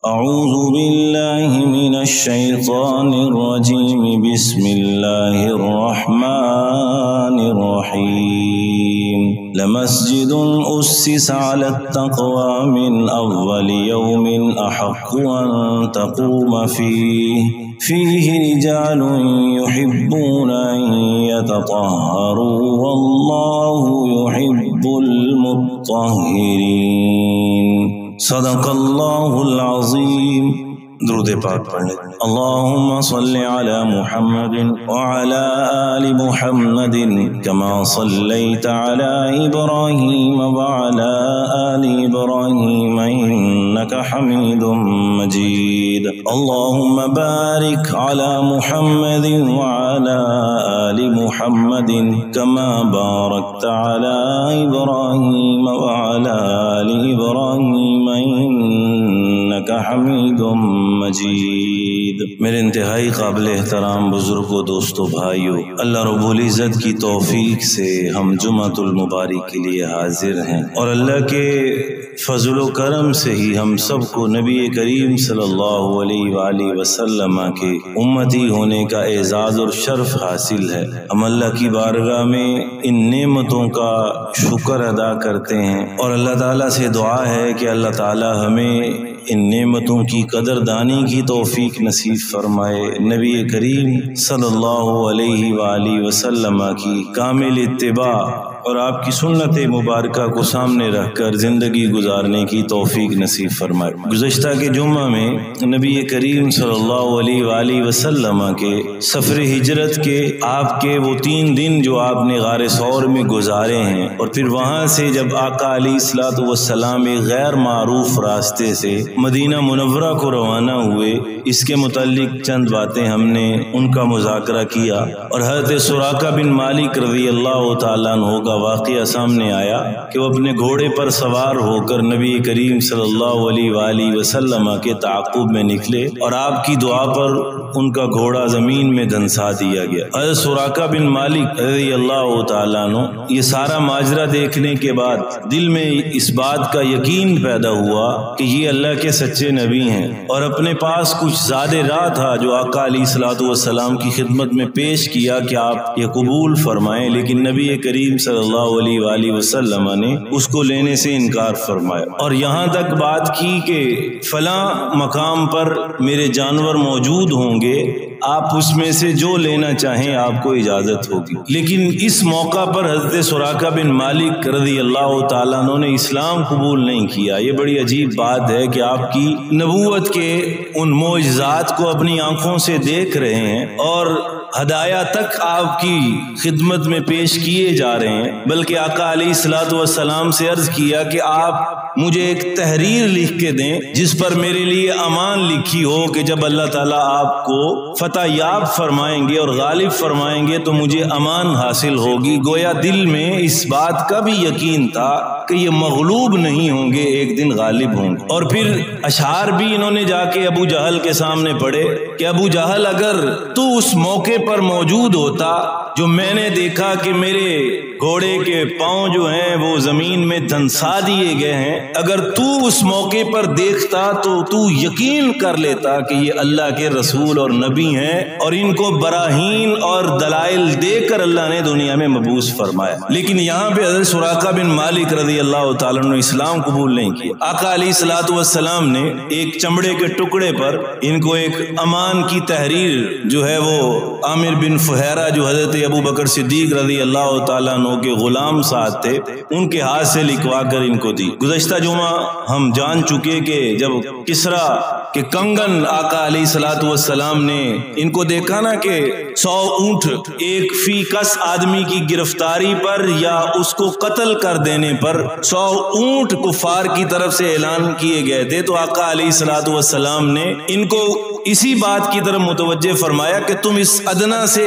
اعوذ باللہ من الشیطان الرجیم بسم اللہ الرحمن الرحیم لمسجد اسس على التقوى من اول يوم احق ان تقوم فيه رجال يحبون ان يتطهروا والله يحب المطهرين صدق اللہ العظیم۔ درود پاک پڑھ لیں۔ اللہم صل علی محمد وعلی آل محمد کما صلیت علی ابراہیم وعلی آل ابراہیم انک حمید مجید۔ اللہم بارک علی محمد وعلی آل محمد کما بارکت علی ابراہیم وعلی آل ابراہیم انک حمید مجید۔ میرے انتہائی قابل احترام بزرگوں، دوستوں، بھائیوں، اللہ رب العزت کی توفیق سے ہم جمعۃ المبارک کے لیے حاضر ہیں، اور اللہ کے فضل و کرم سے ہی ہم سب کو نبی کریم صلی اللہ علیہ وآلہ وسلم کے امتی ہونے کا اعزاز اور شرف حاصل ہے۔ ہم اللہ کی بارگاہ میں ان نعمتوں کا شکر ادا کرتے ہیں، اور اللہ تعالیٰ سے دعا ہے کہ اللہ تعالیٰ ہمیں ان نعمتوں کی قدردانی کی توفیق نصیب فرمائے، نبی کریم صلی اللہ علیہ وآلہ وسلم کی کامل اتباع اور آپ کی سنت مبارکہ کو سامنے رکھ کر زندگی گزارنے کی توفیق نصیب فرمائے۔ گزشتہ کے جمعہ میں نبی کریم صلی اللہ علیہ وآلہ وسلم کے سفر ہجرت کے آپ کے وہ 3 دن جو آپ نے غار ثور میں گزارے ہیں، اور پھر وہاں سے جب آقا علیہ الصلوۃ والسلام ایک غیر معروف راستے سے مدینہ منورہ کو روانہ ہوئے، اس کے متعلق چند باتیں ہم نے ان کا مذاکرہ کیا، اور حضرت سراقہ بن مالک رضی اللہ تعالیٰ عنہ کا واقعہ سامنے آیا کہ وہ اپنے گھوڑے پر سوار ہو کر نبی کریم صلی اللہ علیہ وآلہ وسلم کے تعاقب میں نکلے، اور آپ کی دعا پر ان کا گھوڑا زمین میں دھنسا دیا گیا۔ حضرت سراقہ بن مالک رضی اللہ تعالیٰ عنہ یہ سارا ماجرا دیکھنے کے بعد دل میں اس بات کا یقین پیدا ہوا کہ یہ اللہ کے سچے نبی ہیں، اور اپنے پاس کچھ زاد راہ تھا جو آقا علیہ الصلوۃ والسلام کی خدمت میں پیش کیا کہ آپ یہ قبول فرمائیں، لیکن نبی کریم صلی اللہ علیہ وآلہ وسلم نے اس کو لینے سے انکار فرمایا، اور یہاں تک بات کی کہ فلاں مقام پر میرے جانور موجود ہوں گے، آپ اس میں سے جو لینا چاہیں آپ کو اجازت ہوگی۔ لیکن اس موقع پر حضرت سراقہ بن مالک رضی اللہ تعالیٰ عنہ نے اسلام قبول نہیں کیا۔ یہ بڑی عجیب بات ہے کہ آپ کی نبوت کے ان معجزات کو اپنی آنکھوں سے دیکھ رہے ہیں، اور ہدایہ تک آپ کی خدمت میں پیش کیے جا رہے ہیں، بلکہ آقا علیہ الصلوۃ والسلام سے عرض کیا کہ آپ مجھے ایک تحریر لکھ کے دیں جس پر میرے لیے امان لکھی ہو کہ جب اللہ تعالیٰ آپ کو فتح یاب فرمائیں گے اور غالب فرمائیں گے تو مجھے امان حاصل ہوگی۔ گویا دل میں اس بات کا بھی یقین تھا کہ یہ مغلوب نہیں ہوں گے، ایک دن غالب ہوں گے۔ اور پھر اشعار بھی انہوں نے جا کے ابو جہل کے سامنے پڑھے کہ ابو جہل اگر تو اس موقع پر موجود ہوتا جو میں نے دیکھا کہ میرے گھوڑے کے پاؤں جو ہیں وہ زمین میں دھنسا دیے گئے ہیں، اگر تو اس موقع پر دیکھتا تو تو یقین کر لیتا کہ یہ اللہ کے رسول اور نبی ہیں، اور ان کو براہین اور دلائل دے کر اللہ نے دنیا میں مبعوث فرمایا۔ لیکن یہاں پہ حضرت سراقہ بن مالک رضی اللہ تعالیٰ عنہ اسلام قبول نہیں کیا۔ آقا علیہ الصلوۃ والسلام نے ایک چمڑے کے ٹکڑے پر ان کو ایک امان کی تحریر جو ہے وہ عامر بن فہیرہ جو حضرت ابو بکر صدیق رضی اللہ تعالیٰ عنہ کے غلام ساتھ تھے ان کے ہاتھ سے لکھوا کر ان کو دی۔ گزشتہ جمعہ ہم جان چکے کہ جب کسرا کے کنگن آقا علیہ الصلوۃ والسلام نے ان کو دیکھا نا کہ 100 اونٹ ایک فی کس آدمی کی گرفتاری پر یا اس کو قتل کر دینے پر 100 اونٹ کفار کی طرف سے اعلان کیے گئے تھے، تو آقا علیہ الصلوۃ والسلام نے ان کو اسی بات کی طرف متوجہ فرمایا کہ تم اس ادنا سے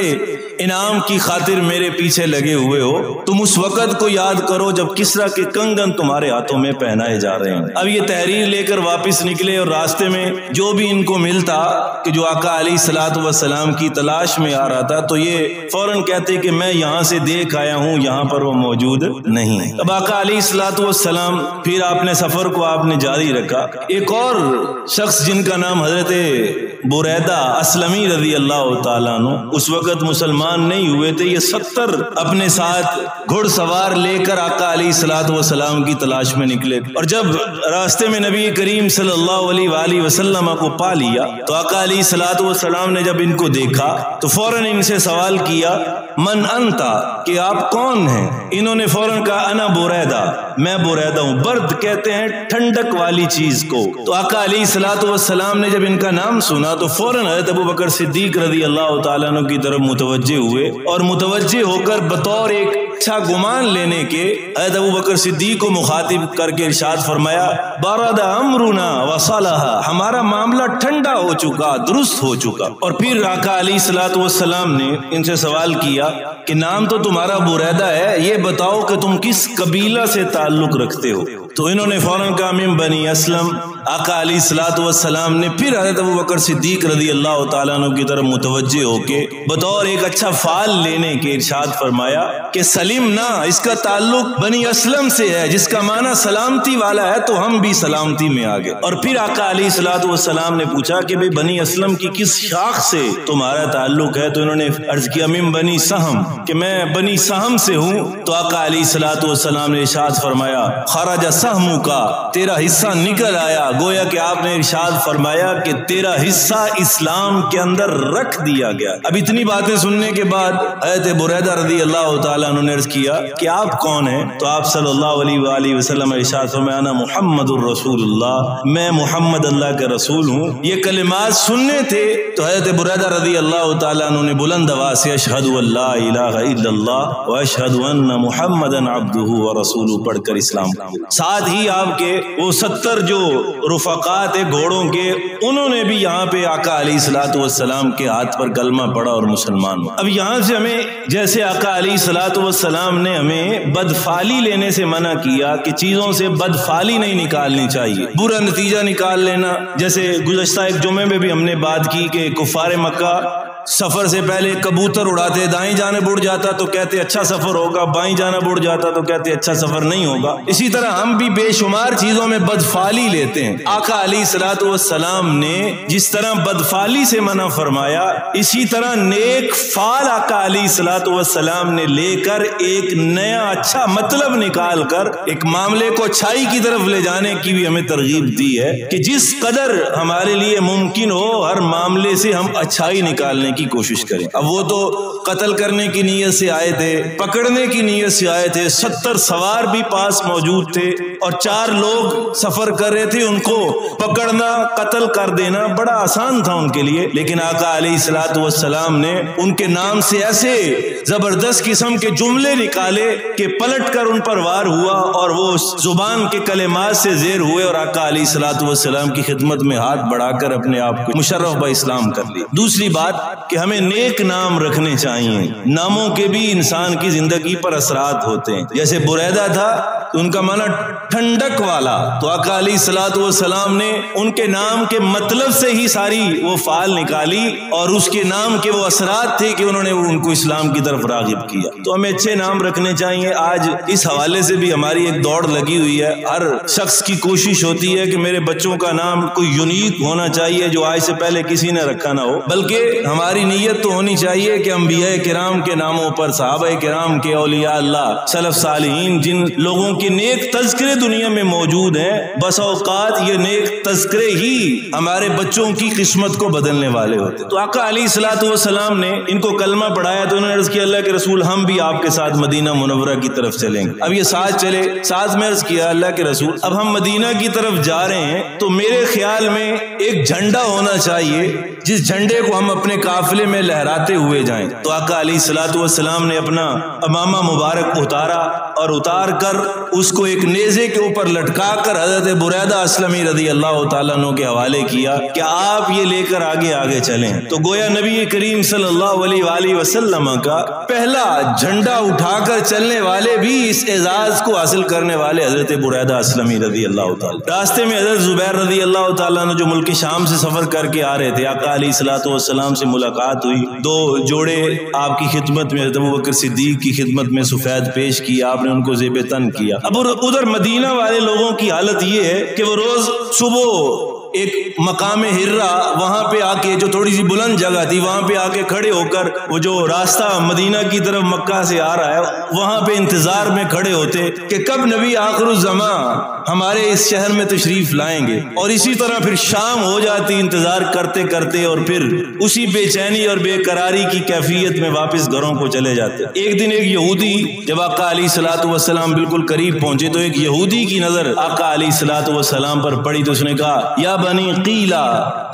انعام کی خاطر میرے پیچھے لگے ہوئے ہو، تم اس وقت کو یاد کرو جب کسریٰ کے کنگن تمہارے ہاتھوں میں پہنائے جا رہے ہیں۔ اب یہ تحریر لے کر واپس نکلے اور راستے میں جو بھی ان کو ملتا کہ جو آقا علیہ الصلوۃ والسلام کی تلاش میں آ رہا تھا تو یہ فوراً کہتے کہ میں یہاں سے دیکھ آیا ہوں، یہاں پر وہ موجود نہیں۔ اب آقا علیہ الصلوۃ والسلام پھر آپ نے سفر کو آپ نے جاری رکھا۔ ایک اور شخص جن کا نام حضرت بریدہ اسلمی رضی اللہ تعالیٰ عنہ، اس وقت مسلمان نہیں ہوئے تھے، یہ 70 اپنے ساتھ گھڑ سوار لے کر آقا علیہ الصلوۃ والسلام کی تلاش میں نکلے، اور جب راستے میں نبی کریم صلی اللہ علیہ وآلہ وسلم کو پا لیا تو آقا علیہ الصلوۃ والسلام نے جب ان کو دیکھا تو فوراً ان سے سوال کیا من انتا، کہ آپ کون ہیں؟ انہوں نے فوراً کہا انا بریدہ، میں بریدہ ہوں۔ برد کہتے ہیں ٹھنڈک والی چیز کو۔ تو آقا علیہ الصلوۃ والسلام نے جب ان کا نام سنا تو فوراً حضرت ابو بکر صدیق رضی اللہ تعالیٰ عنہ کی طرف متوجہ ہوئے، اور متوجہ ہو کر بطور ایک اچھا گمان لینے کے حضرت ابو بکر صدیق کو مخاطب کر کے ارشاد فرمایا بارد امرنا وصلح، ہمارا معاملہ ٹھنڈا ہو چکا، درست ہو چکا۔ اور پھر آقا علیہ الصلوۃ والسلام نے ان سے سوال کیا کہ نام تو تمہارا بریدہ ہے، یہ بتاؤ کہ تم کس قبیلہ سے تعلق رکھتے ہو؟ تو انہوں نے فوراً کہا من بنی اسلم۔ آقا علیہ الصلوۃ والسلام نے پھر حضرت ابو بکر صدیق رضی اللہ تعالیٰ عنہ کی طرف متوجہ ہو کے بطور ایک اچھا فعال لینے کے ارشاد فرمایا کہ سلمنا، اس کا تعلق بنی اسلم سے ہے، جس کا معنی سلامتی والا ہے، تو ہم بھی سلامتی میں آ گئے۔ اور پھر آقا علیہ الصلوۃ والسلام نے پوچھا کہ بھئی بنی اسلم کی کس شاخ سے تمہارا تعلق ہے؟ تو انہوں نے عرض کیا من بنی سہم، کہ میں بنی سہم سے ہوں۔ تو آقا علیہ الصلوۃ والسلام نے ارشاد فرمایا خرج سہمک، تیرا حصہ نکل آیا۔ گویا کہ آپ نے ارشاد فرمایا کہ تیرا حصہ اسلام کے اندر رکھ دیا گیا۔ اب اتنی باتیں سننے کے بعد حضرت بریدہ رضی اللہ تعالیٰ عنہ نے عرض کیا کہ آپ کون ہیں؟ تو آپ صلی اللہ علیہ وآلہ وسلم ارشاد فرمایا انا محمد الرسول اللہ، میں محمد اللہ کے رسول ہوں۔ یہ کلمات سننے تھے تو حضرت بریدہ رضی اللہ تعالیٰ عنہ نے بلند آواز سے اشہد ان لا الہ الا اللہ واشہد ان محمدا عبدہ ورسولہ پڑھ کر اسلام کو۔ ساتھ ہی آپ کے وہ 70 جو رفقات گھوڑوں کے، انہوں نے بھی یہاں پہ آقا علیہ الصلوۃ والسلام کے ہاتھ پر کلمہ پڑھا اور مسلمان ہوا۔ اب یہاں سے ہمیں جیسے آقا علیہ الصلوۃ والسلام نے ہمیں بدفعلی لینے سے منع کیا کہ چیزوں سے بدفعلی نہیں نکالنی چاہیے، برا نتیجہ نکال لینا۔ جیسے گزشتہ ایک جمعے میں بھی ہم نے بات کی کہ کفار مکہ سفر سے پہلے کبوتر اڑاتے، دائیں جانب اڑ جاتا تو کہتے اچھا سفر ہوگا، بائیں جانب اڑ جاتا تو کہتے اچھا سفر نہیں ہوگا۔ اسی طرح ہم بھی بے شمار چیزوں میں بدفعلی لیتے ہیں۔ آقا علیہ الصلوۃ والسلام نے جس طرح بدفعلی سے منع فرمایا، اسی طرح نیک فعل آقا علیہ الصلوۃ والسلام نے لے کر ایک نیا اچھا مطلب نکال کر ایک معاملے کو اچھائی کی طرف لے جانے کی بھی ہمیں ترغیب دی ہے کہ جس قدر ہمارے لیے ممکن ہو ہر معاملے سے ہم اچھائی نکالنے کی کوشش کریں۔ اب وہ تو قتل کرنے کی نیت سے آئے تھے، پکڑنے کی نیت سے آئے تھے، 70 سوار بھی پاس موجود تھے اور 4 لوگ سفر کر رہے تھے، ان کو پکڑنا قتل کر دینا بڑا آسان تھا ان کے لیے، لیکن آقا علیہ الصلوۃ والسلام نے ان کے نام سے ایسے زبردست قسم کے جملے نکالے کہ پلٹ کر ان پر وار ہوا اور وہ زبان کے کلمات سے زیر ہوئے اور آقا علیہ الصلوۃ والسلام کی خدمت میں ہاتھ بڑھا کر اپنے آپ کو مشرف با اسلام کر لی۔ دوسری بات کہ ہمیں نیک نام رکھنے چاہیے، ناموں کے بھی انسان کی زندگی پر اثرات ہوتے ہیں۔ جیسے بریدہ تھا تو ان کا معنی ٹھنڈک والا، تو آقا علیہ الصلوۃ والسلام نے ان کے نام کے مطلب سے ہی ساری وہ فعال نکالی اور اس کے نام کے وہ اثرات تھے کہ انہوں نے ان کو اسلام کی طرف راغب کیا۔ تو ہمیں اچھے نام رکھنے چاہیے۔ آج اس حوالے سے بھی ہماری ایک دوڑ لگی ہوئی ہے، ہر شخص کی کوشش ہوتی ہے کہ میرے بچوں کا نام کوئی یونیک ہونا چاہیے جو آج سے پہلے کسی نے رکھا نہ ہو، بلکہ ہماری نیت تو ہونی چاہیے کہ انبیاء کرام کے ناموں پر، صحابہ کرام کے، اولیاء اللہ، سلف صالحین، جن لوگوں کے نیک تذکرے دنیا میں موجود ہیں، بس اوقات یہ نیک تذکرے ہی ہمارے بچوں کی قسمت کو بدلنے والے ہوتے۔ تو آقا علیہ الصلوۃ والسلام نے ان کو کلمہ پڑھایا تو انہوں نے عرض کیا اللہ کے رسول ہم بھی آپ کے ساتھ مدینہ منورہ کی طرف چلیں گے۔ اب یہ ساتھ چلے، ساتھ میں عرض کیا اللہ کے رسول اب ہم مدینہ کی طرف جا رہے ہیں تو میرے خیال میں ایک جھنڈا ہونا چاہیے جس جھنڈے کو ہم اپنے قافلے میں لہراتے ہوئے جائیں۔ تو آقا علیہ الصلوۃ والسلام نے اپنا امامہ مبارک اتارا اور اتار کر اس کو ایک نیزے کے اوپر لٹکا کر حضرت بریدہ اسلمی رضی اللہ تعالیٰ عنہ کے حوالے کیا کہ آپ یہ لے کر آگے چلیں. تو گویا نبی کریم صلی اللہ علیہ وآلہ وسلم کا پہلا جھنڈا اٹھا کر چلنے والے بھی اس اعزاز کو حاصل کرنے والے حضرت بریدہ اسلمی رضی اللہ تعالیٰ. راستے میں حضرت زبیر رضی اللہ تعالیٰ عنہ جو ملک شام سے سفر کر کے آ رہے تھے، آقا علیہ الصلوۃ والسلام سے ملاقات ہوئی. دو جوڑے آپ کی خدمت میں، حضرت ابوبکر صدیق کی خدمت میں سفید پیش کیا، آپ نے ان کو زیب تن کیا. اب ادھر مدینہ والے لوگوں کی حالت یہ ہے کہ وہ روز صبح ایک مقام ہرہ وہاں پہ آ کے، جو تھوڑی سی بلند جگہ تھی، وہاں پہ آ کے کھڑے ہو کر وہ جو راستہ مدینہ کی طرف مکہ سے آ رہا ہے وہاں پہ انتظار میں کھڑے ہوتے کہ کب نبی آخر الزمان ہمارے اس شہر میں تشریف لائیں گے. اور اسی طرح پھر شام ہو جاتی انتظار کرتے کرتے، اور پھر اسی بے چینی اور بے قراری کی کیفیت میں واپس گھروں کو چلے جاتے. ایک دن ایک یہودی جب آقا علیہ الصلوۃ والسلام بالکل قریب پہنچے تو ایک یہودی کی نظر آقا علیہ الصلوۃ والسلام پر پڑی تو اس نے کہا، یا بنی قیلہ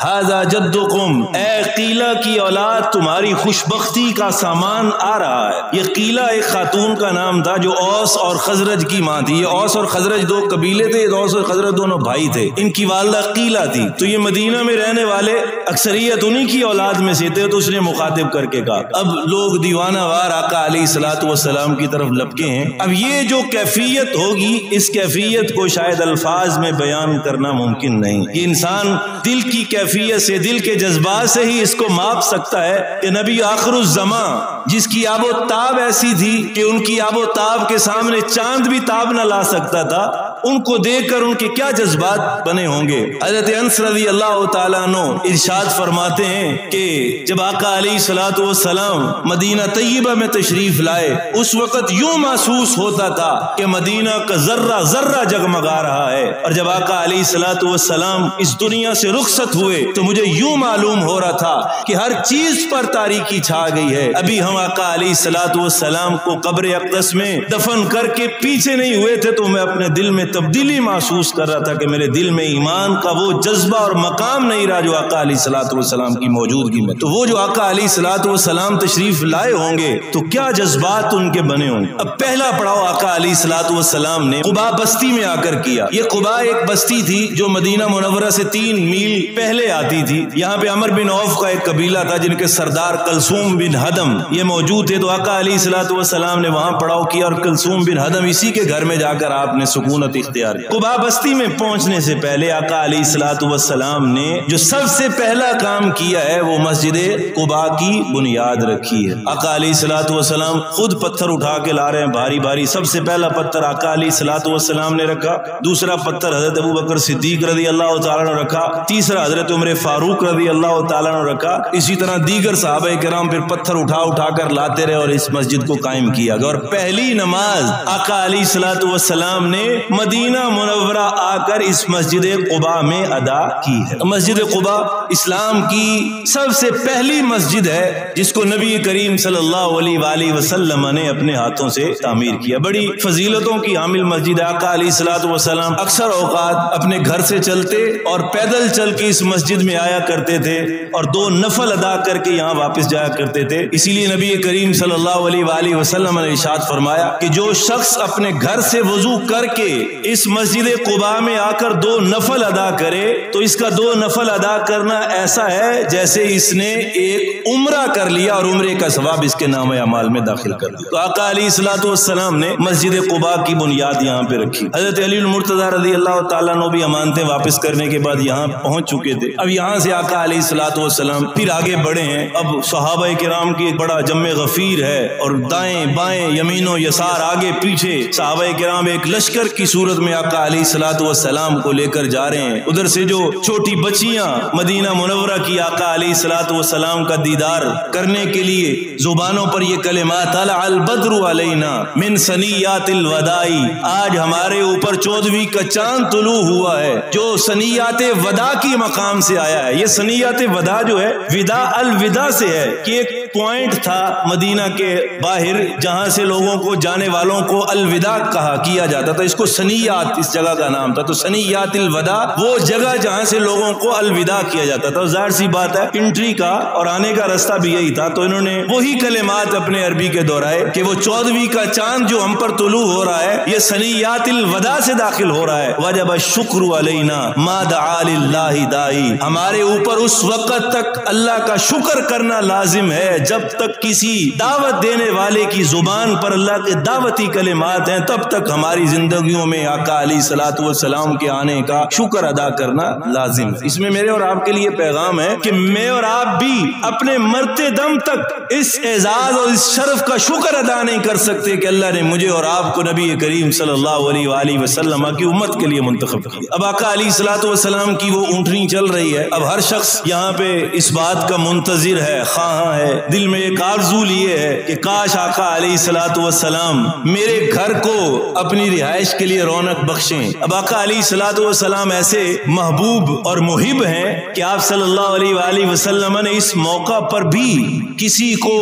ھذا جدکم، اے قیلہ کی اولاد تمہاری خوشبختی کا سامان آ رہا ہے. یہ قیلہ ایک خاتون کا نام تھا جو اوس اور خزرج کی ماں تھی. یہ اوس اور خزرج دو قبیلے تھے، اوس اور خزرج دونوں بھائی تھے. ان کی والدہ قیلہ تھی. تو یہ مدینہ میں رہنے والے اکثریت انہی کی اولاد میں سے تھے. تو اس نے مخاطب کر کے کہا، اب لوگ دیوانہ وار آقا علیہ الصلوۃ والسلام کی طرف لپکے ہیں. اب یہ جو کیفیت ہوگی اس کیفیت کو شاید الفاظ میں بیان کرنا ممکن نہیں. یہ انسان دل کی کیفیت سے، دل کے جذبات سے ہی اس کو ماپ سکتا ہے کہ نبی آخر الزمان جس کی آب و تاب ایسی تھی کہ ان کی آب و تاب کے سامنے چاند بھی تاب نہ لا سکتا تھا، ان کو دیکھ کر ان کے کیا جذبات بنے ہوں گے. حضرت انس رضی اللہ تعالیٰ عنہ ارشاد فرماتے ہیں کہ جب آقا علیہ الصلوۃ والسلام مدینہ طیبہ میں تشریف لائے اس وقت یوں محسوس ہوتا تھا کہ مدینہ کا ذرہ ذرہ جگمگا رہا ہے. اور جب آقا علیہ الصلوۃ والسلام اس دنیا سے رخصت ہوئے تو مجھے یوں معلوم ہو رہا تھا کہ ہر چیز پر تاریکی چھا گئی ہے. ابھی ہم آقا علیہ الصلوۃ والسلام کو قبر اقدس میں دفن کر کے پیچھے نہیں ہوئے تھے تو میں اپنے دل میں تبدیلی محسوس کر رہا تھا کہ میرے دل میں ایمان کا وہ جذبہ اور مقام نہیں رہا جو آقا علیہ الصلوۃ والسلام کی موجودگی میں. تو وہ جو آقا علیہ الصلوۃ والسلام تشریف لائے ہوں گے تو کیا جذبات ان کے بنے ہوں گے. اب پہلا پڑاؤ آقا علیہ الصلوۃ والسلام نے قباء بستی میں آ کر کیا. یہ قباء ایک بستی تھی جو مدینہ منورہ سے 3 میل پہلے آتی تھی. یہاں پہ عمر بن عوف کا ایک قبیلہ تھا جن کے سردار کلثوم بن ہدم یہ موجود تھے. تو آقا علیہ الصلوۃ والسلام نے وہاں پڑاؤ کیا اور کلثوم بن ہدم اسی کے گھر میں جا کر آپ نے سکونت اختیار کی. قباء بستی میں پہنچنے سے پہلے آقا علیہ الصلوۃ والسلام نے جو سب سے پہلا کام کیا ہے وہ مسجد قباء کی بنیاد رکھی ہے. آقا علیہ الصلوۃ والسلام خود پتھر اٹھا کے لا رہے ہیں بھاری بھاری. سب سے پہلا پتھر آقا علیہ الصلوۃ والسلام نے رکھا، دوسرا پتھر حضرت ابوبکر صدیق رضی اللہ تعالیٰ نے رکھا، تیسرا حضرت عمر فاروق رضی اللہ تعالیٰ نے رکھا. اسی طرح دیگر صحابہ کرام پھر پتھر اٹھا کر لاتے رہے اور اس مسجد کو قائم کیا گیا. اور پہلی نماز آقا علیہ الصلوۃ والسلام نے مدینہ منورہ آ کر اس مسجد قباء میں ادا کی ہے. مسجد قباء اسلام کی سب سے پہلی مسجد ہے جس کو نبی کریم صلی اللہ علیہ وآلہ وسلم نے اپنے ہاتھوں سے تعمیر کیا. بڑی فضیلتوں کی حامل مسجد. آقا علیہ الصلوۃ والسلام اکثر اوقات اپنے گھر سے چلتے اور پیدل چل کے اس مسجد میں آیا کرتے تھے اور 2 نفل ادا کر کے یہاں واپس جایا کرتے تھے. اسی لیے نبی کریم صلی اللہ علیہ وآلہ وسلم نے ارشاد فرمایا کہ جو شخص اپنے گھر سے وضو کر کے اس مسجد قباء میں آ کر 2 نفل ادا کرے تو اس کا 2 نفل ادا کرنا ایسا ہے جیسے اس نے ایک عمرہ کر لیا اور عمرے کا ثواب اس کے نام اعمال میں داخل کر دیا. تو آقا علیہ الصلوۃ والسلام نے مسجد قباء کی بنیاد یہاں پہ رکھی. حضرت علی المرتضیٰ رضی اللہ تعالیٰ عنہ بھی امانتیں واپس کرنے کے بعد یہاں پہنچ چکے تھے. اب یہاں سے آقا علیہ الصلوۃ والسلام پھر آگے بڑھے ہیں. اب صحابہ کرام کی ایک بڑا جمع غفیر ہے اور دائیں بائیں یمین و یسار آگے پیچھے صحابہ کرام ایک لشکر کی صورت میں آقا علیہ الصلوۃ والسلام کو لے کر جا رہے ہیں. ادھر سے جو چھوٹی بچیاں مدینہ منورہ کی آقا علیہ الصلوۃ والسلام کا دیدار کرنے کے لیے زبانوں پر یہ کلمات طلع البدر علینا من ثنیات الوداع، آج ہمارے اوپر 14ویں کا چاند طلوع ہوا ہے، جو ثنیات وداع کی مقام سے آیا ہے. یہ ثنیات وداع جو ہے وداع الوداع سے ہے کہ ایک پوائنٹ تھا مدینہ کے باہر جہاں سے لوگوں کو جانے والوں کو الوداع کہا کیا جاتا تھا. اس کو ثنیہ سنیات اس جگہ کا نام تھا. تو سنیات الوداع وہ جگہ جہاں سے لوگوں کو الوداع کیا جاتا تھا. ظاہر سی بات ہے انٹری کا اور آنے کا راستہ بھی یہی تھا. تو انہوں نے وہی کلمات اپنے عربی کے دہرائے کہ وہ 14ویں کا چاند جو ہم پر طلوع ہو رہا ہے یہ سنیات الوداع سے داخل ہو رہا ہے. وجب الشکر علینا ما دعا للہ دائی. ہمارے اوپر اس وقت تک اللہ کا شکر کرنا لازم ہے جب تک کسی دعوت دینے والے کی زبان پر اللہ کے دعوتی کلمات ہیں, تب تک ہماری زندگیوں میں آقا علیہ الصلوۃ والسلام کے آنے کا شکر ادا کرنا لازم ہے. اس میں میرے اور آپ کے لیے پیغام ہے کہ میں اور آپ بھی اپنے مرتے دم تک اس اعزاز اور اس شرف کا شکر ادا نہیں کر سکتے کہ اللہ نے مجھے اور آپ کو نبی کریم صلی اللہ علیہ وآلہ وسلم کی امت کے لیے منتخب کیا. اب آقا علیہ الصلوۃ والسلام کی وہ اونٹنی چل رہی ہے. اب ہر شخص یہاں پہ اس بات کا منتظر ہے, خواہاں ہے, دل میں ایک آرزو لیے ہے کہ کاش آقا علیہ الصلوۃ والسلام میرے گھر کو اپنی رہائش کے لیے رونق بخشیں. اب آقا علیہ الصلوۃ والسلام ایسے محبوب اور محب ہیں کہ آپ صلی اللہ علیہ وآلہ وسلم نے اس موقع پر بھی کسی کو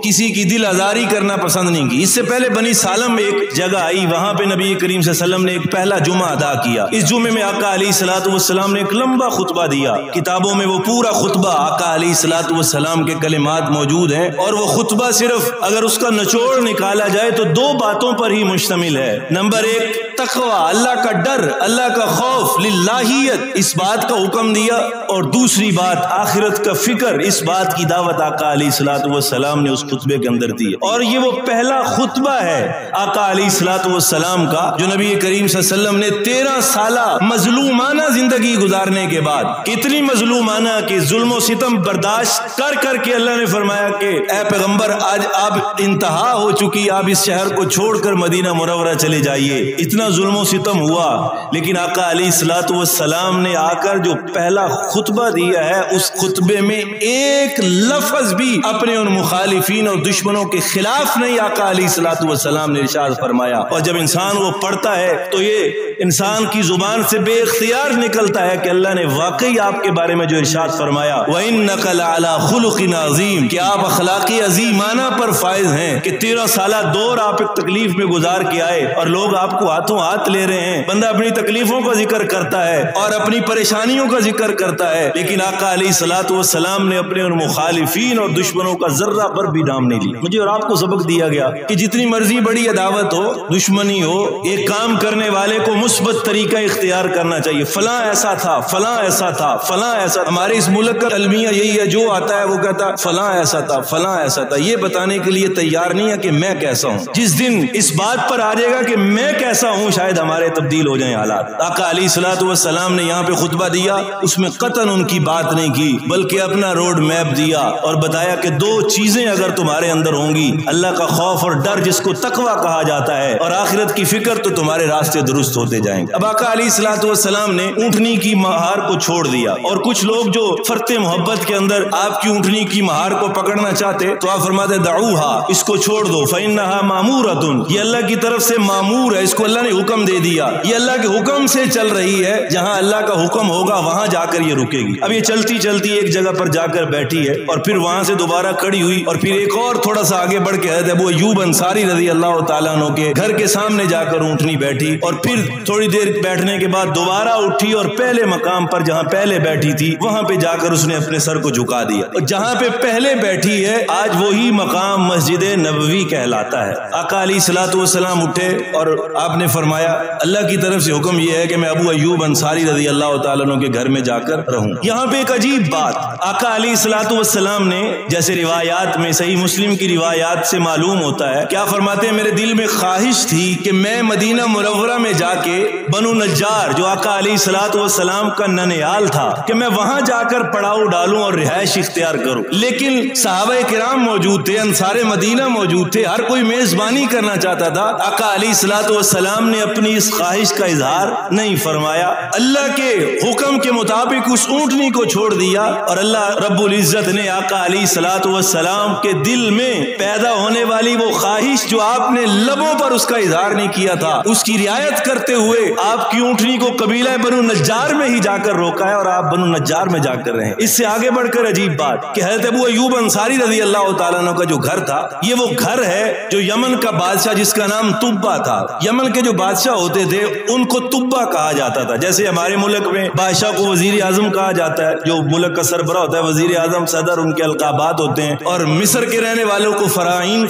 کسی کی دل آزاری کرنا پسند نہیں کی. اس سے پہلے بنی سالم میں ایک جگہ آئی, وہاں پہ نبی کریم صلی اللہ علیہ وسلم نے ایک پہلا جمعہ ادا کیا. اس جمعے میں آقا علیہ الصلوۃ والسلام نے ایک لمبا خطبہ دیا. کتابوں میں وہ پورا خطبہ آقا علیہ الصلوۃ والسلام کے کلمات موجود ہیں, اور وہ خطبہ صرف اگر اس کا نچوڑ نکالا جائے تو 2 باتوں پر ہی مشتمل ہے. نمبر 1 تقوی, اللہ کا ڈر, اللہ کا خوف, للہیت, اس بات کا حکم دیا, اور دوسری بات آخرت کا فکر. اس بات کی دعوت آقا علیہ الصلوۃ والسلام نے اس خطبے کے اندر دی, اور یہ وہ پہلا خطبہ ہے آقا علیہ الصلوۃ والسلام کا جو نبی کریم صلی اللہ علیہ وسلم نے 13 سالہ مظلومانہ زندگی گزارنے کے بعد, اتنی مظلومانہ کہ ظلم و ستم برداشت کر کر کے اللہ نے فرمایا کہ اے پیغمبر آج اب انتہا ہو چکی, آپ اس شہر کو چھوڑ کر مدینہ منورہ چلے جائیے. اتنا ظلم و ستم ہوا, لیکن آقا علیہ الصلوۃ والسلام نے آ کر جو پہلا خطبہ دیا ہے اس خطبے میں ایک لفظ بھی اپنے ان مخالفین اور دشمنوں کے خلاف نہیں آقا علیہ الصلوۃ والسلام نے ارشاد فرمایا. اور جب انسان وہ پڑھتا ہے تو یہ انسان کی زبان سے بے اختیار نکلتا ہے کہ اللہ نے واقعی آپ کے بارے میں جو ارشاد فرمایا وَإِنَّكَ لَعَلَىٰ خُلُقٍ عَظِيمٍ, کہ آپ اخلاقی عظیمانہ پر فائز ہیں, کہ 13 سالہ دور آپ ایک تکلیف میں گزار کے آئے اور لوگ آپ کو ہاتھوں ہاتھ لے رہے ہیں. بندہ اپنی تکلیفوں کا ذکر کرتا ہے اور اپنی پریشانیوں کا ذکر کرتا ہے, لیکن آقا علیہ الصلوۃ والسلام نے اپنے ان مخالفین اور دشمنوں کا ذرہ پر بھی نام نہیں لیا. مجھے اور آپ کو سبق دیا گیا کہ جتنی مرضی بڑی عداوت ہو, دشمنی ہو, ایک کام کرنے والے کو مثبت طریقہ اختیار کرنا چاہیے. فلاں ایسا تھا, فلاں ایسا تھا, فلاں ایسا. ہمارے اس ملک کا المیہ یہی ہے, جو آتا ہے وہ کہتا فلاں ایسا تھا, فلاں ایسا تھا. یہ بتانے کے لیے تیار نہیں ہے کہ میں کیسا ہوں. جس دن اس بات پر آ جائے گا کہ میں کیسا ہوں, شاید ہمارے تبدیل ہو جائیں حالات. آقا علیہ الصلوۃ والسلام نے یہاں پہ خطبہ دیا, اس میں قطعاً ان کی بات نہیں کی, بلکہ اپنا روڈ میپ دیا اور بتایا کہ 2 چیزیں اگر تمہارے اندر ہوں گی, اللہ کا خوف اور ڈر جس کو تقوی کہا جاتا ہے, اور آخرت کی فکر, تو تمہارے راستے درست ہوتے جائیں گے. اب آقا علیہ الصلوۃ والسلام نے اونٹنی کی مہار کو چھوڑ دیا, اور کچھ لوگ جو فرط محبت کے اندر آپ کی اونٹنی کی مہار کو پکڑنا چاہتے تو آپ فرماتے دعوہا, اس کو چھوڑ دو, فإنہا مامورۃ, یہ اللہ کی طرف سے مامور ہے, اس کو اللہ نے حکم دے دیا, یہ اللہ کے حکم سے چل رہی ہے, جہاں اللہ کا حکم ہوگا وہاں جا کر یہ رکے گی. اب یہ چلتی چلتی ایک جگہ پر جا کر بیٹھی ہے, اور پھر وہاں سے دوبارہ کھڑی ہوئی, اور پھر ایک اور تھوڑا سا آگے بڑھ کے حضرت ابو ایوب انصاری رضی اللہ تعالیٰ عنہ کے گھر کے سامنے جا کر اونٹنی بیٹھی, اور پھر تھوڑی دیر بیٹھنے کے بعد دوبارہ اٹھی اور پہلے مقام پر جہاں پہلے بیٹھی تھی وہاں پہ جا کر اس نے اپنے سر کو جھکا دیا, اور جہاں پہ پہلے بیٹھی ہے آج وہی مقام مسجد نبوی کہلاتا ہے. آقا علیہ الصلوۃ والسلام اٹھے اور آپ نے فرمایا اللہ کی طرف سے حکم یہ ہے کہ میں ابو ایوب انصاری رضی اللہ تعالیٰ عنہ کے گھر میں جا کر رہوں. یہاں پہ ایک عجیب بات, آقا علیہ الصلوۃ والسلام نے, جیسے روایات میں صحیح مسلم کی روایات سے معلوم ہوتا ہے, کیا فرماتے ہیں میرے دل میں خواہش تھی کہ میں مدینہ منورہ میں جا کے بنو نجار جو آقا علیہ الصلوۃ والسلام کا ننیال تھا کہ میں وہاں جا کر پڑاؤ ڈالوں اور رہائش اختیار کروں, لیکن صحابہ کرام موجود تھے, انصار مدینہ موجود تھے, ہر کوئی میزبانی کرنا چاہتا تھا. آقا علیہ الصلوۃ والسلام نے اپنی اس خواہش کا اظہار نہیں فرمایا, اللہ کے حکم کے مطابق اس اونٹنی کو چھوڑ دیا, اور اللہ رب العزت نے آقا علیہ الصلوۃ والسلام کے دل میں پیدا ہونے والی وہ خواہش جو آپ نے لبوں پر اس کا اظہار نہیں کیا تھا, اس کی رعایت کرتے ہوئے آپ کی اونٹنی کو قبیلہ بنو نجار میں ہی جا کر روکا ہے, اور آپ بنو نجار میں جا کر رہے. اس سے آگے بڑھ کر عجیب بات کہ حضرت ابو ایوب انصاری رضی اللہ تعالیٰ عنہ کا جو گھر تھا, یہ وہ گھر ہے جو یمن کا بادشاہ جس کا نام طبہ تھا, یمن کے جو بادشاہ بادشاہ ہوتے تھے ان کو تبا کہا جاتا تھا. جیسے ہمارے ملک میں بادشاہ کو وزیر اعظم کہا جاتا ہے, جو ملک کا سربراہ ہوتا ہے وزیر اعظم صدر ان کے القابات ہوتے ہیں. اور مصر کے رہنے والوں کو فرعون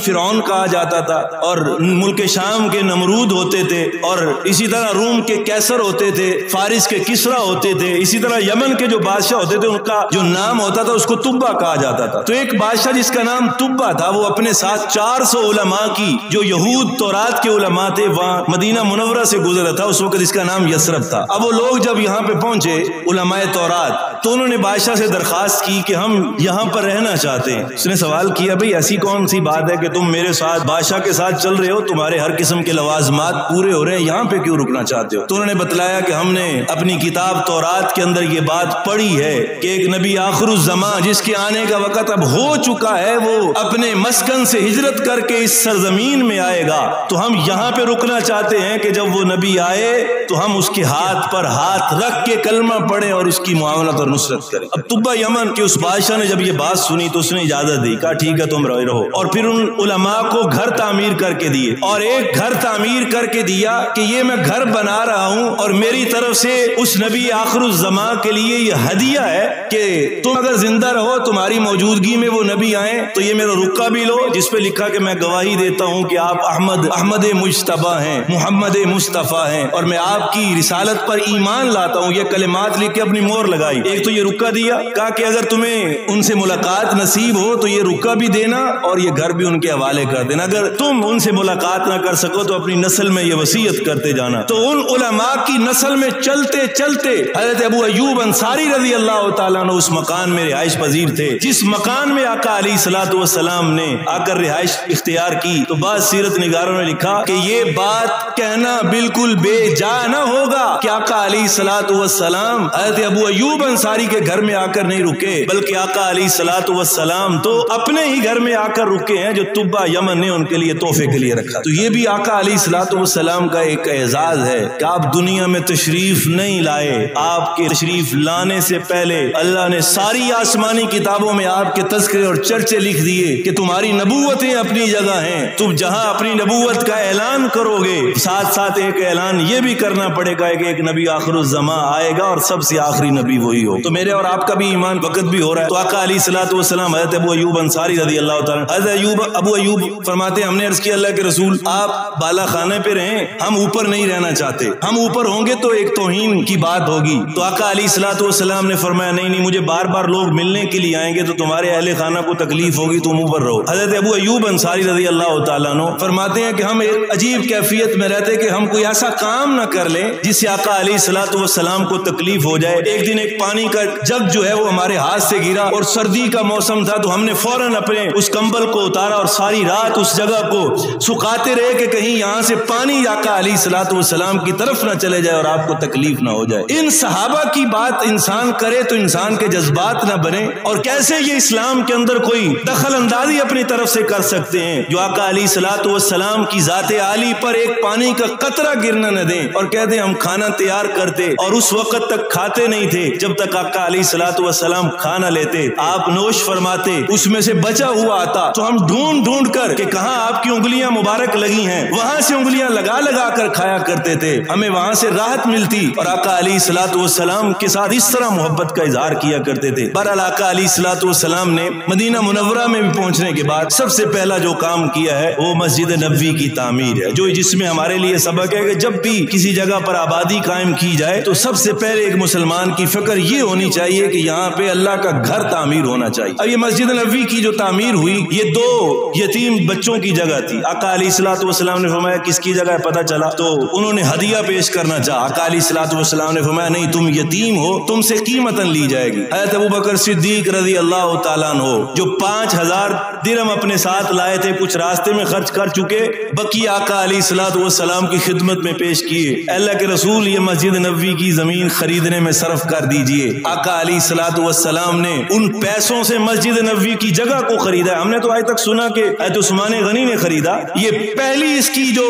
کہا جاتا تھا, اور ملک شام کے نمرود ہوتے تھے, اور اسی طرح روم کے کیسر ہوتے تھے, فارس کے کسرا ہوتے تھے, اسی طرح یمن کے جو بادشاہ ہوتے تھے ان کا جو نام ہوتا تھا اس کو تبا کہا جاتا تھا. تو ایک بادشاہ جس کا نام تبا تھا وہ اپنے ساتھ 400 علماء کی, جو یہود تورات کے علماء تھے, وہاں مدینہ منورہ سے گزرا تھا. اس وقت اس کا نام یثرب تھا. اب وہ لوگ جب یہاں پہ پہنچے علماء تورات, تو انہوں نے بادشاہ سے درخواست کی کہ ہم یہاں پر رہنا چاہتے ہیں. اس نے سوال کیا بھئی ایسی کون سی بات ہے کہ تم میرے ساتھ بادشاہ کے ساتھ چل رہے ہو, تمہارے ہر قسم کے لوازمات پورے ہو رہے ہیں, یہاں پہ کیوں رکنا چاہتے ہو؟ تو انہوں نے بتلایا کہ ہم نے اپنی کتاب تورات کے اندر یہ بات پڑھی ہے کہ ایک نبی آخر الزمان جس کے آنے کا وقت اب ہو چکا ہے وہ اپنے مسکن سے ہجرت کر کے اس سرزمین میں آئے گا, تو ہم یہاں پہ رکنا چاہتے ہیں کہ جب وہ نبی آئے تو ہم اس کے ہاتھ پر ہاتھ رکھ کے کلمہ پڑھیں اور اس کی معاونت اور نصرت کریں. اب تبا یمن کے اس بادشاہ نے جب یہ بات سنی تو اس نے اجازت دی, کہا ٹھیک ہے تم رہو. اور پھر ان علماء کو گھر تعمیر کر کے دیے, اور ایک گھر تعمیر کر کے دیا کہ یہ میں گھر بنا رہا ہوں اور میری طرف سے اس نبی آخر الزمان کے لیے یہ ہدیہ ہے کہ تم اگر زندہ رہو, تمہاری موجودگی میں وہ نبی آئیں تو یہ میرا رکا بھی لو جس پہ لکھا کہ میں گواہی دیتا ہوں کہ آپ احمد مجتبی ہیں, محمد مصطفیٰ ہیں, اور میں آپ کی رسالت پر ایمان لاتا ہوں. یہ کلمات لکھ کے اپنی مہر لگائی. ایک تو یہ رکا دیا, کہا کہ اگر تمہیں ان سے ملاقات نصیب ہو تو یہ رکا بھی دینا اور یہ گھر بھی ان کے حوالے کر دینا. اگر تم ان سے ملاقات نہ کر سکو تو اپنی نسل میں یہ وصیت کرتے جانا. تو ان علماء کی نسل میں چلتے چلتے حضرت ابو ایوب انصاری رضی اللہ تعالیٰ عنہ اس مکان میں رہائش پذیر تھے جس مکان میں آقا علیہ الصلوۃ والسلام نے آ کر رہائش اختیار کی. تو بعض سیرت نگاروں نے لکھا کہ یہ بات کہنا بالکل بے جا نہ ہوگا کہ آقا علیہ الصلوۃ والسلام حضرت ابو ایوب انصاری کے گھر میں آ کر نہیں رکے, بلکہ آقا علیہ الصلوۃ والسلام تو اپنے ہی گھر میں آ کر رکے ہیں جو تبا یمن نے ان کے لیے تحفے کے لیے رکھا. تو یہ بھی آقا علیہ الصلوۃ والسلام کا ایک اعزاز ہے کہ آپ دنیا میں تشریف نہیں لائے, آپ کے تشریف لانے سے پہلے اللہ نے ساری آسمانی کتابوں میں آپ کے تذکرے اور چرچے لکھ دیے کہ تمہاری نبوتیں اپنی جگہ ہیں, تم جہاں اپنی نبوت کا اعلان کرو گے ساتھ ساتھ ایک اعلان یہ بھی کرنا پڑے گا کہ ایک نبی آخر الزمان آئے گا اور سب سے آخری نبی وہی ہو. تو میرے اور آپ کا بھی ایمان وقت بھی ہو رہا ہے. تو آقا علیہ الصلوۃ والسلام حضرت ابو ایوب انصاری رضی اللہ تعالیٰ, حضرت ابو ایوب فرماتے ہیں ہم نے عرض کیا اللہ کے رسول آپ بالا خانے پہ رہیں, ہم اوپر نہیں رہنا چاہتے, ہم اوپر ہوں گے تو ایک توہین کی بات ہوگی. تو آقا علیہ الصلوۃ والسلام نے فرمایا نہیں مجھے بار بار لوگ ملنے کے لیے آئیں گے تو تمہارے اہل خانہ کو تکلیف ہوگی, تم اوپر رہو. حضرت ابو ایوب انصاری رضی اللہ تعالیٰ عنہ فرماتے ہیں کہ ہم ایک عجیب کیفیت میں رہتے کہ ہم کوئی ایسا کام نہ کر لیں جس سے آقا علیہ الصلوۃ والسلام کو تکلیف ہو جائے. ایک دن ایک پانی کا جگ جو ہے وہ ہمارے ہاتھ سے گرا اور سردی کا موسم تھا, تو ہم نے فوراً اپنے اس کمبل کو اتارا اور ساری رات اس جگہ کو سکھاتے رہے کہ کہیں یہاں سے پانی آقا علیہ الصلوۃ والسلام کی طرف نہ چلے جائے اور آپ کو تکلیف نہ ہو جائے. ان صحابہ کی بات انسان کرے تو انسان کے جذبات نہ بنے, اور کیسے یہ اسلام کے اندر کوئی دخل اندازی اپنی طرف سے کر سکتے ہیں جو آقا علیہ الصلوۃ والسلام کی ذات عالی پر ایک پانی کا قطرہ گرنا نہ دیں, اور کہتے ہیں ہم کھانا تیار کرتے اور اس وقت تک کھاتے نہیں تھے جب تک آقا علیہ الصلوۃ والسلام کھانا لیتے, آپ نوش فرماتے, اس میں سے بچا ہوا آتا تو ہم ڈھونڈ ڈھونڈ کر کہ کہاں آپ کی انگلیاں مبارک لگی ہیں وہاں سے انگلیاں لگا لگا کر کھایا کرتے تھے, ہمیں وہاں سے راحت ملتی. اور آقا علیہ الصلوۃ والسلام کے ساتھ اس طرح محبت کا اظہار کیا کرتے تھے. بہرحال آقا علیہ الصلوۃ والسلام نے مدینہ منورہ میں بھی پہنچنے کے بعد سب سے پہلا جو کام کیا ہے وہ مسجد نبوی کی تعمیر ہے, جو جس میں ہمارے لیے سبق ہے کہ جب بھی کسی جگہ پر آبادی قائم کی جائے تو سب سے پہلے ایک مسلمان کی فکر یہ ہونی چاہیے کہ یہاں پہ اللہ کا گھر تعمیر ہونا چاہیے. اب یہ مسجد نبوی کی جو تعمیر ہوئی یہ 2 یتیم بچوں کی جگہ تھی. آقا علیہ الصلوۃ والسلام نے فرمایا کس کی جگہ ہے پتہ چلا, تو انہوں نے ہدیہ پیش کرنا چاہا. آقا علیہ الصلوۃ والسلام نے فرمایا نہیں تم یتیم ہو, تم سے قیمتاً لی جائے گی. حضرت ابوبکر صدیق رضی اللہ تعالیٰ عنہ جو 5000 درہم اپنے ساتھ لائے تھے, کچھ راستے میں خرچ کر چکے, بقی آقا علیہ الصلوۃ والسلام کی خدمت میں پیش کیے. اللہ کے رسول یہ مسجد نبوی کی زمین خریدنے میں صرف کر دیجئے. آقا علیہ الصلوۃ والسلام نے ان پیسوں سے مسجد نبوی کی جگہ کو خریدا. ہم نے تو آج تک سنا کہ حضرت عثمان غنی نے خریدا, یہ پہلی اس کی جو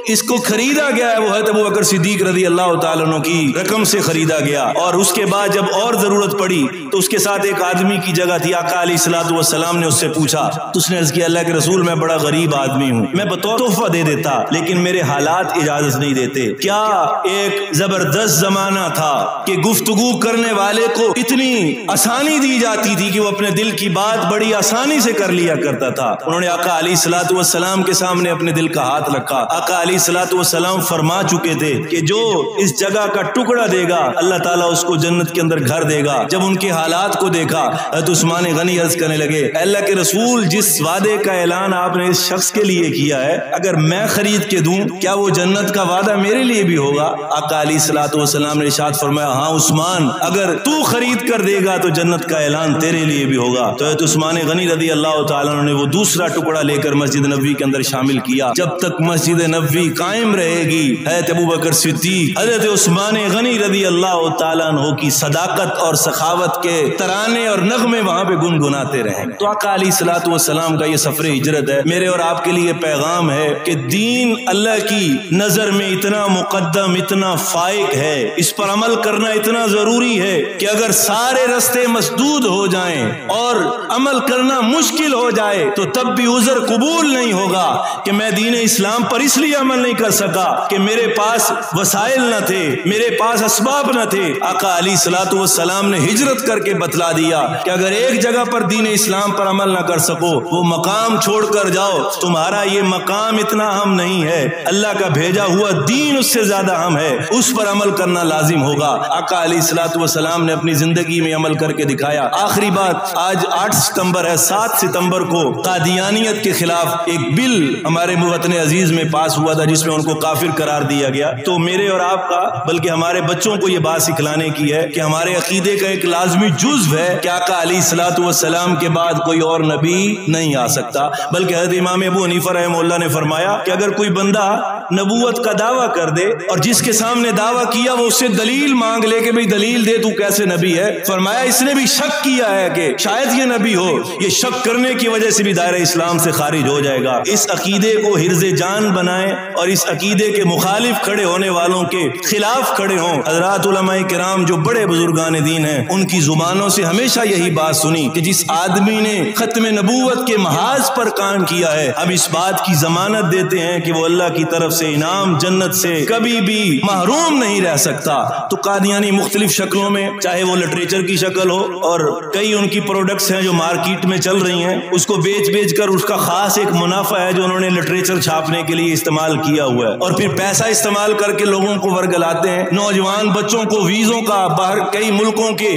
اس کو خریدا گیا ہے وہ حضرت ابوبکر صدیق رضی اللہ تعالیٰ عنہ کی رقم سے خریدا گیا. اور اس کے بعد جب اور ضرورت پڑی تو اس کے ساتھ ایک آدمی کی جگہ تھی. آقا علیہ الصلوۃ والسلام نے اس سے پوچھا تو اس نے عرض کیا اللہ کے رسول میں بڑا غریب آدمی ہوں, میں بطور تحفہ دے دیتا لیکن میرے حالات ہاتھ اجازت نہیں دیتے. کیا ایک زبردست زمانہ تھا کہ گفتگو کرنے والے کو اتنی آسانی دی جاتی تھی کہ وہ اپنے دل کی بات بڑی آسانی سے کر لیا کرتا تھا. انہوں نے آقا علیہ الصلوۃ والسلام کے سامنے اپنے دل کا ہاتھ رکھا. آقا علیہ الصلوۃ والسلام فرما چکے تھے کہ جو اس جگہ کا ٹکڑا دے گا اللہ تعالیٰ اس کو جنت کے اندر گھر دے گا. جب ان کے حالات کو دیکھا حضرت عثمان غنی عرض کرنے لگے اے اللہ کے رسول، جس وعدے کا اعلان آپ نے اس شخص کے لیے کیا ہے اگر میں خرید کے دوں کیا وہ جنت کا وعدہ میرے لیے بھی ہوگا؟ آقا علیہ الصلوۃ والسلام نے ارشاد فرمایا ہاں عثمان، اگر تو خرید کر دے گا تو جنت کا اعلان تیرے لیے بھی ہوگا. تو حضرت عثمان غنی رضی اللہ تعالیٰ عنہ نے وہ دوسرا ٹکڑا لے کر مسجد نبوی کے اندر شامل کیا. جب تک مسجد نبوی قائم رہے گی حضرت ابوبکر صدیق، حضرت عثمان غنی رضی اللہ تعالیٰ عنہ کی صداقت اور سخاوت کے ترانے اور نغمے وہاں پہ گنگناتے رہیں. تو آقا علیہ الصلوۃ والسلام کا یہ سفر ہجرت ہے. میرے اور آپ کے لیے پیغام ہے کہ دین اللہ کی نظر میں اتنا مقدم، اتنا فائق ہے، اس پر عمل کرنا اتنا ضروری ہے کہ اگر سارے راستے مسدود ہو جائیں اور عمل کرنا مشکل ہو جائے تو تب بھی عذر قبول نہیں ہوگا کہ میں دین اسلام پر اس لیے عمل نہیں کر سکا کہ میرے پاس وسائل نہ تھے، میرے پاس اسباب نہ تھے. آقا علیہ الصلوۃ والسلام نے ہجرت کر کے بتلا دیا کہ اگر ایک جگہ پر دین اسلام پر عمل نہ کر سکو وہ مقام چھوڑ کر جاؤ، تمہارا یہ مقام اتنا اہم نہیں ہے، اللہ کا بھیجا ہوا دین اس سے زیادہ اہم ہے، اس پر عمل کرنا لازم ہوگا. آقا علیہ الصلوۃ والسلام نے اپنی زندگی میں عمل کر کے دکھایا. آخری بات، آج 8 ستمبر ہے، 7 ستمبر کو قادیانیت کے خلاف ایک بل ہمارے وطن عزیز میں پاس ہوا تھا جس میں ان کو کافر قرار دیا گیا. تو میرے اور آپ کا بلکہ ہمارے بچوں کو یہ بات سکھلانے کی ہے کہ ہمارے عقیدے کا ایک لازمی جزو ہے کہ آقا علیہ الصلوۃ والسلام کے بعد کوئی اور نبی نہیں آ سکتا. بلکہ حضرت امام ابو حنیفہ رحمہ اللہ نے فرمایا کہ اگر کوئی بندہ نبوت کا دعویٰ کر دے اور جس کے سامنے دعویٰ کیا وہ اس سے دلیل مانگ لے کہ بھئی دلیل دے تو کیسے نبی ہے، فرمایا اس نے بھی شک کیا ہے کہ شاید یہ نبی ہو. یہ شک کرنے کی وجہ سے بھی دائرہ اسلام سے خارج ہو جائے گا. اس عقیدے کو حرز جان بنائیں اور اس عقیدے کے مخالف کھڑے ہونے والوں کے خلاف کھڑے ہوں. حضرات علماء کرام جو بڑے بزرگان دین ہیں ان کی زبانوں سے ہمیشہ یہی بات سنی کہ جس آدمی نے ختم نبوت کے محاذ پر کام کیا ہے ہم اس بات کی ضمانت دیتے ہیں کہ وہ اللہ کی طرف سے انعام جنت سے کبھی بھی محروم نہیں رہ سکتا. تو قادیانی مختلف شکلوں میں، چاہے وہ لٹریچر کی شکل ہو اور کئی ان کی پروڈکٹس ہیں جو مارکیٹ میں چل رہی ہیں، اس کو بیچ کر اس کا خاص ایک منافع ہے جو انہوں نے لٹریچر چھاپنے کے لیے استعمال کیا ہوا ہے، اور پھر پیسہ استعمال کر کے لوگوں کو ورگلاتے ہیں. نوجوان بچوں کو ویزوں کا باہر کئی ملکوں کے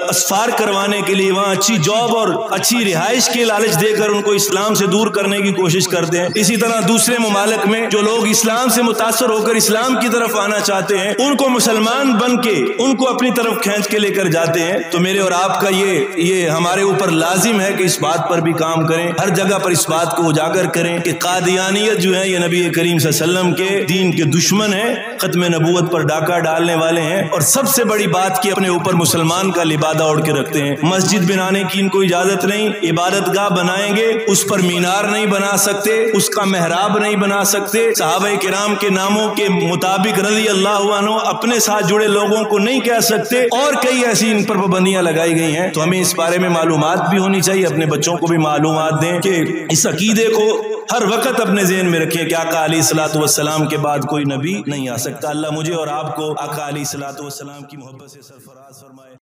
اسفار کروانے کے لیے وہاں اچھی جاب اور اچھی رہائش کے لالچ دے کر ان کو اسلام سے دور کرنے کی کوشش کرتے ہیں. اسی طرح دوسرے ممالک میں جو لوگ اسلام سے متاثر ہو کر اسلام کی طرف آنا چاہتے ہیں ان کو مسلمان بن کے ان کو اپنی طرف کھینچ کے لے کر جاتے ہیں. تو میرے اور آپ کا یہ ہمارے اوپر لازم ہے کہ اس بات پر بھی کام کریں، ہر جگہ پر اس بات کو اجاگر کریں کہ قادیانیت جو ہے یہ نبی کریم صلی اللہ علیہ وسلم کے دین کے دشمن ہے، ختم نبوت پر ڈاکہ ڈالنے والے ہیں، اور سب سے بڑی بات کہ اپنے اوپر مسلمان کا لبادہ اوڑھ کے رکھتے ہیں. مسجد بنانے کی ان کو اجازت نہیں، عبادت گاہ بنائیں گے اس پر مینار نہیں بنا سکتے، اس کا محراب نہیں بنا سکتے، صحابہ کرام کے ناموں کے مطابق رضی اللہ عنہ اپنے ساتھ جڑے لوگوں کو نہیں کہہ سکتے، اور کئی ایسی ان پر پابندیاں لگائی گئی ہیں. تو ہمیں اس بارے میں معلومات بھی ہونی چاہیے، اپنے بچوں کو بھی معلومات دیں کہ اس عقیدے کو ہر وقت اپنے ذہن میں رکھیں کہ آقا علیہ الصلوۃ والسلام کے بعد کوئی نبی نہیں آ سکتا. اللہ مجھے اور آپ کو آقا علیہ الصلوۃ والسلام کی محبت سے سرفراز فرمائے.